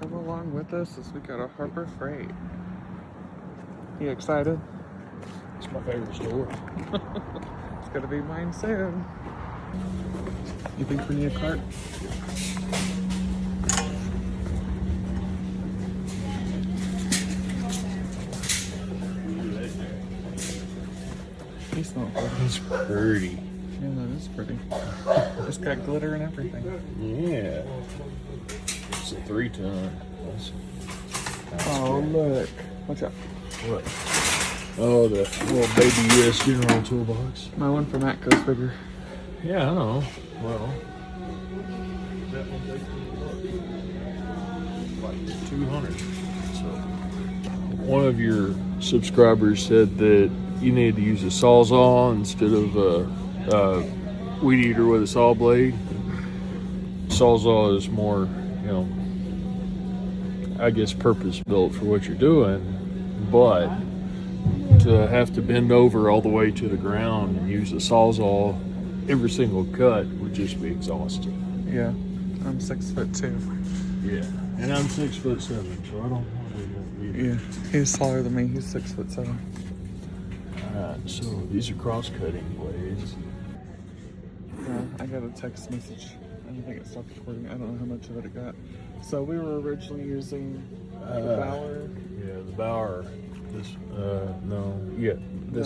come along with us as we go to Harbor Freight. You excited? It's my favorite store. It's gonna be mine soon. You think we need a cart? He smells good. It's pretty. Yeah, that is pretty. It's got glitter and everything. Yeah. It's a 3-ton. Oh, look. Watch out. What? Oh, the little baby US General toolbox. My one for Matt goes bigger. Yeah, I know. Well, like 200. So, one of your subscribers said that you need to use a sawzall instead of a weed eater with a saw blade. Sawzall is more, I guess, purpose built for what you're doing, but to have to bend over all the way to the ground and use a sawzall every single cut would just be exhausting. Yeah, I'm 6'2". Yeah, and I'm 6'7", so I don't want to do that either. Yeah, he's taller than me. He's 6'7". Alright, so these are cross-cutting blades. Yeah, I got a text message. I don't think it stopped recording. I don't know how much of it got. So we were originally using the Bauer. Yeah, the Bauer. This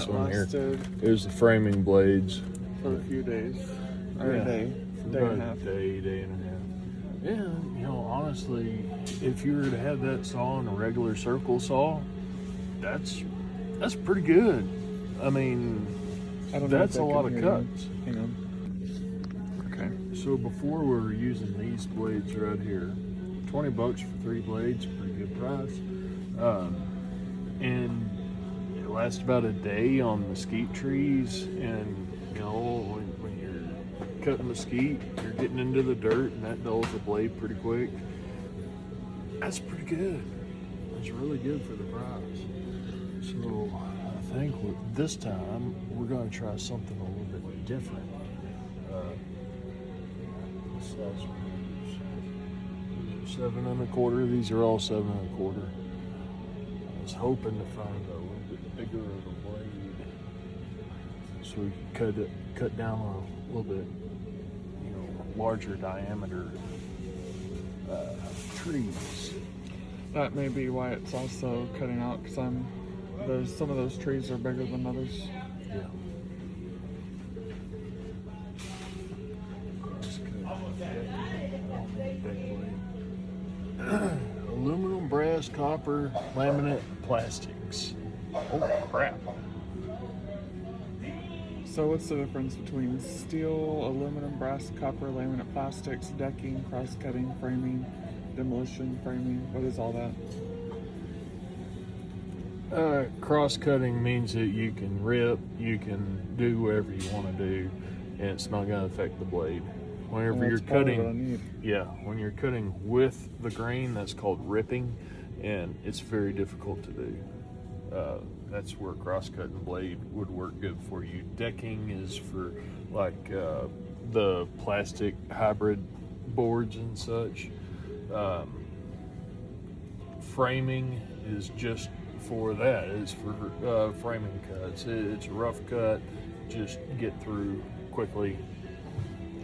one here. Lasted It was the framing blades. for a few days. Or a day and a half. Day and a half. Yeah, honestly, if you were to have that saw in a regular circle saw, that's pretty good. I mean, I don't know that's if a they lot can of hear cuts. you. Hang on. Okay. So before we were using these blades right here, $20 for 3 blades, pretty good price. And it lasts about a day on mesquite trees. And when you're cutting mesquite, you're getting into the dirt, and that dulls the blade pretty quick. That's pretty good. That's really good for the price. So I think this time we're going to try something a little bit different. Size screws. These are 7 1/4. These are all 7 1/4. I was hoping to find a little bit bigger of a blade, so we could cut down a little bit, larger diameter trees. That may be why it's also cutting out, because some of those trees are bigger than others. Yeah. Aluminum, brass, copper, laminate, plastics. Oh crap. So what's the difference between steel, aluminum, brass, copper, laminate, plastics, decking, cross-cutting, framing, demolition, framing? What is all that? Cross-cutting means that you can rip, you can do whatever you want to do, and it's not going to affect the blade. Whenever you're cutting, when you're cutting with the grain, that's called ripping, and it's very difficult to do. That's where cross-cutting blade would work good for you. Decking is for like the plastic hybrid boards and such. Framing is just for that. It's for framing cuts. It's a rough cut, just get through quickly.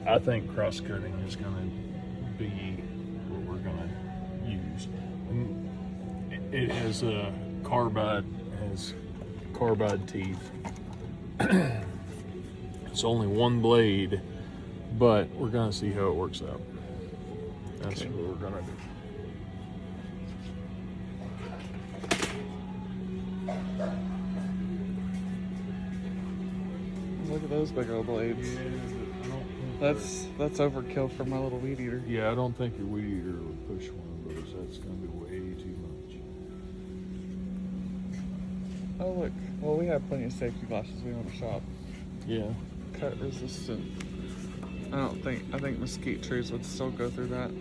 I think cross-cutting is going to be what we're going to use. It has carbide teeth. It's only one blade, but we're going to see how it works out. That's what we're going to do. Look at those big old blades. That's overkill for my little weed eater. Yeah, I don't think your weed eater would push one of those. That's going to be way too much. Oh look, well we have plenty of safety glasses we want to shop. Yeah. Cut resistant. I think mesquite trees would still go through that.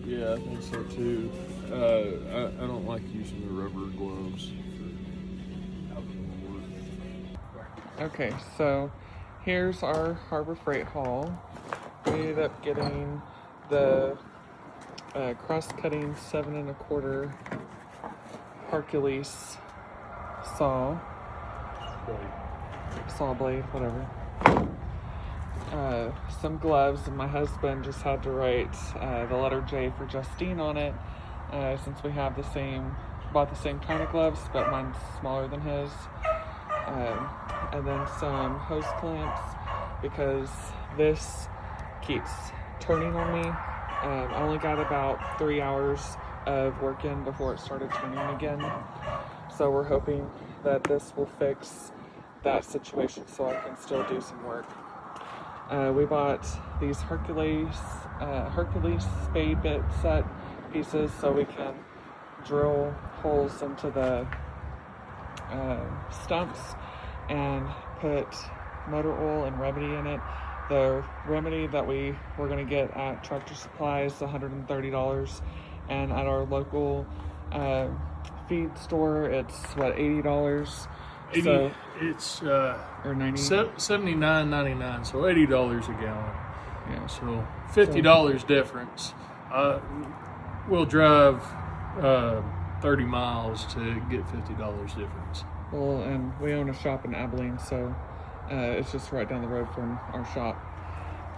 Yeah, I think so too. I don't like using the rubber gloves for outdoor work. Okay, so here's our Harbor Freight haul. We ended up getting the cross-cutting 7 1/4 Hercules saw blade, whatever. Some gloves, and my husband just had to write the letter J for Justine on it, since we have bought the same kind of gloves, but mine's smaller than his. And then some hose clamps, because this keeps turning on me. I only got about 3 hours of work in before it started turning again. So we're hoping that this will fix that situation so I can still do some work. We bought these Hercules spade bit set pieces so we can drill holes into the stumps and put motor oil and remedy in it. The remedy that we were going to get at Tractor Supply is $130, and at our local feed store it's $80. So it's or 90 $79.99, so $80 a gallon. Yeah. So $50 difference. We'll drive 30 miles to get $50 difference. Well, and we own a shop in Abilene, so it's just right down the road from our shop.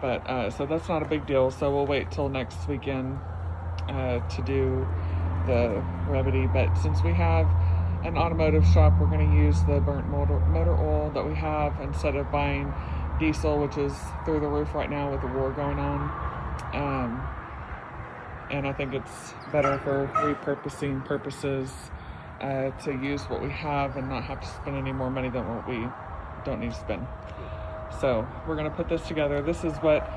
But so that's not a big deal. So we'll wait till next weekend to do the remedy. But since we have an automotive shop, we're going to use the burnt motor oil that we have instead of buying diesel, which is through the roof right now with the war going on. And I think it's better for repurposing purposes to use what we have and not have to spend any more money than what we don't need to spend. So we're going to put this together. This is what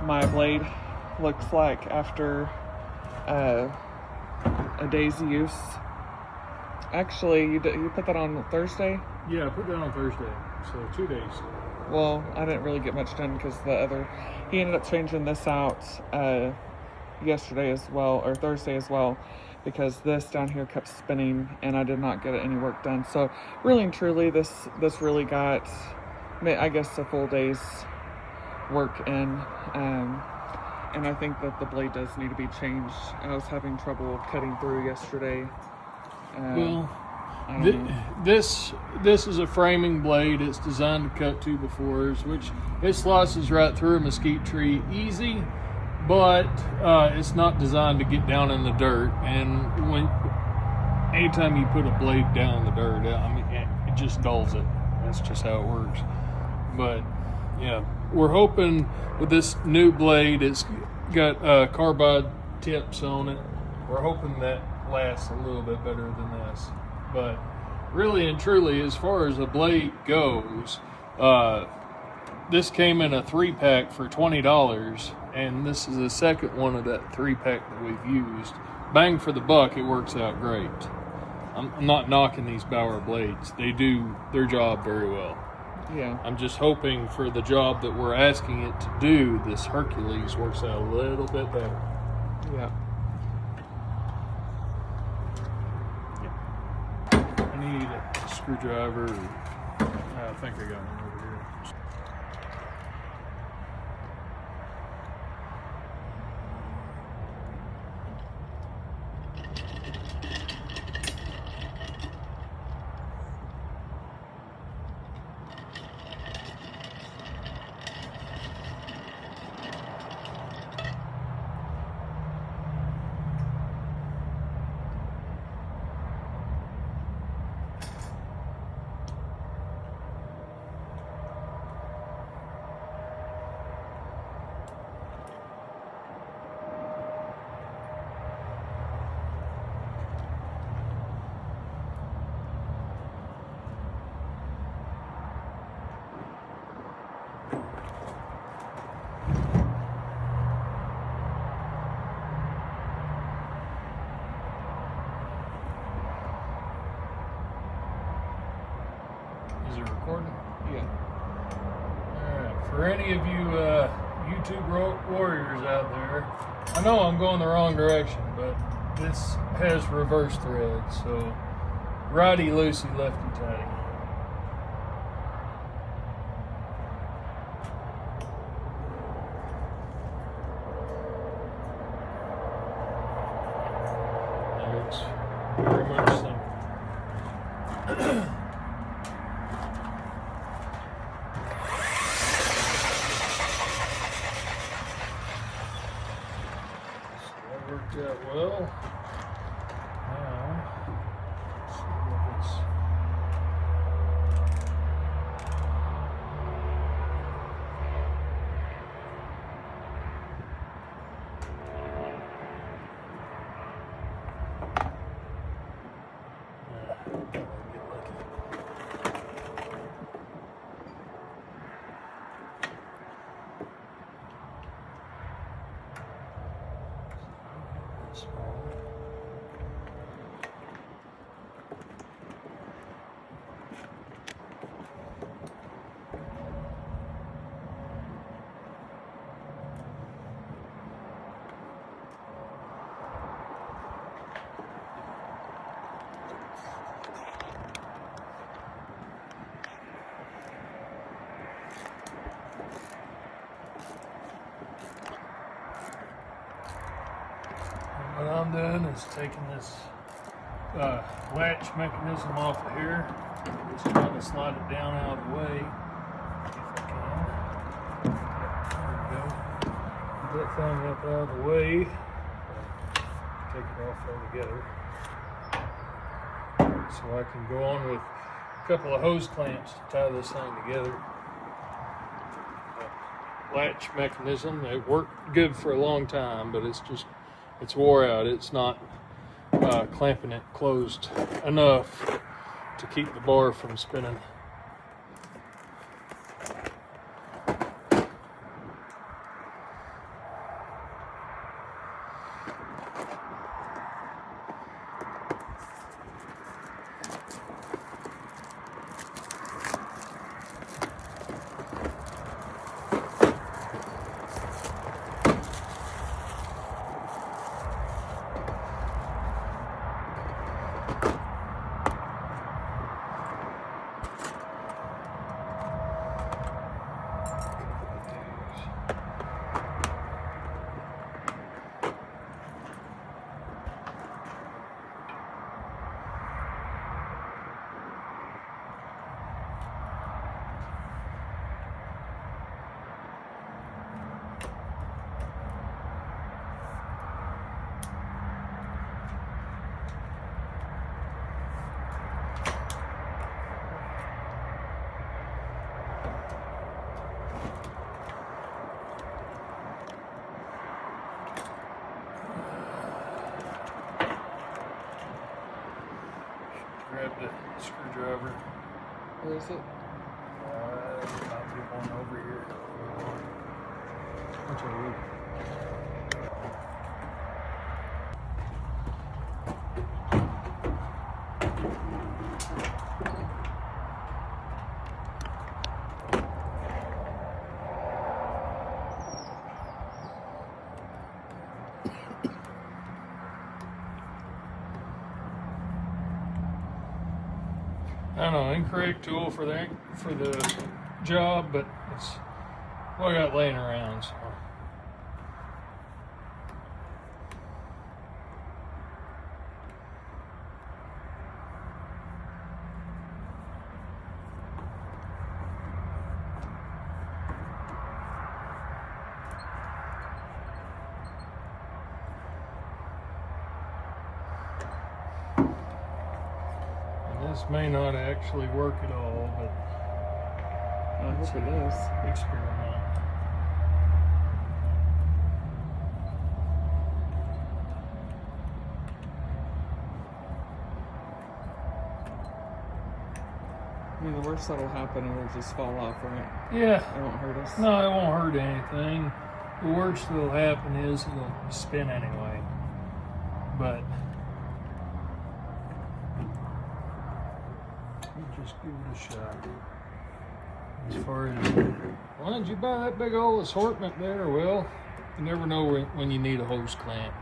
my blade looks like after a day's use. Actually, you put that on Thursday? Yeah, I put that on Thursday, so 2 days. Well, I didn't really get much done because he ended up changing this out yesterday as well, or Thursday as well, because this down here kept spinning and I did not get any work done. So really and truly, this really got, I guess, a full day's work in. And I think that the blade does need to be changed. I was having trouble cutting through yesterday. Well, this is a framing blade. It's designed to cut 2x4s, which it slices right through a mesquite tree easy, but it's not designed to get down in the dirt. And anytime you put a blade down in the dirt, I mean, it just dulls it. That's just how it works. But yeah, we're hoping with this new blade, it's got carbide tips on it. We're hoping that lasts a little bit better than this. But really and truly, as far as the blade goes, this came in a 3-pack for $20, and this is the second one of that 3-pack that we've used. Bang for the buck, it works out great. I'm not knocking these Bauer blades. They do their job very well. Yeah. I'm just hoping for the job that we're asking it to do, this Hercules works out a little bit better. Yeah. I need a screwdriver. I think I got one over here. Is it recording? Yeah. Alright, for any of you YouTube warriors out there, I know I'm going the wrong direction, but this has reverse threads, so righty loosey, lefty tighty. Yeah, it looks very much simple. So that worked out well. Now, let's see what this. What I'm doing is taking this latch mechanism off of here. Just trying to slide it down out of the way if I can. There we go. Get that thing up out of the way. Take it off altogether. So I can go on with a couple of hose clamps to tie this thing together. Latch mechanism, it worked good for a long time, but it's wore out. It's not clamping it closed enough to keep the bar from spinning. Grab the screwdriver. Where is it? Might be one over here. Which one? I don't know, incorrect tool for the job, but it's what I got laying around. So. This may not actually work at all, but I hope it does. Experiment. I mean, the worst that'll happen, it'll just fall off, right? Yeah. It won't hurt us. No, it won't hurt anything. The worst that'll happen is it'll spin anyway. But just give it a shot. As far as why did you buy that big old assortment there? Well, you never know when you need a hose clamp.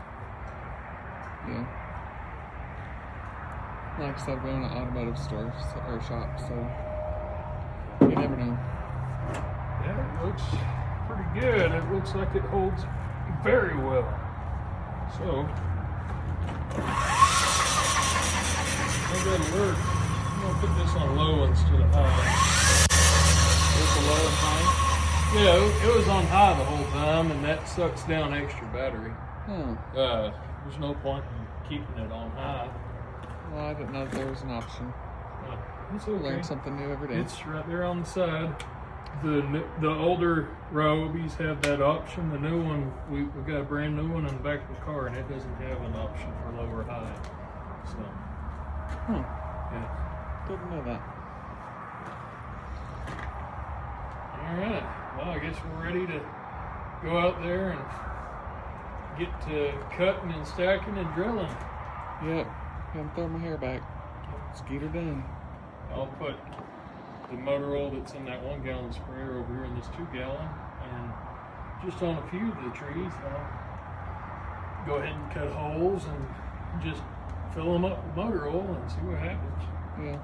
Yeah. Like I said, we own an automotive store or shop, so you never know. Yeah, it looks pretty good. It looks like it holds very well. So it'll work. I'm gonna put this on low instead of high. It's a low and high? Yeah, it was on high the whole time, and that sucks down extra battery. Oh. There's no point in keeping it on high. Well, I didn't know there was an option. It's We okay. learn something new every day. It's right there on the side. The older Ryobi's have that option. The new one, we got a brand new one in the back of the car, and it doesn't have an option for low or high. So, yeah. Didn't know that. All right. Well, I guess we're ready to go out there and get to cutting and stacking and drilling. Yep. Gonna throw my hair back. Skeeter done. I'll put the motor oil that's in that 1 gallon sprayer over here in this 2 gallon, and just on a few of the trees, I'll go ahead and cut holes and just fill them up with motor oil and see what happens. Yeah.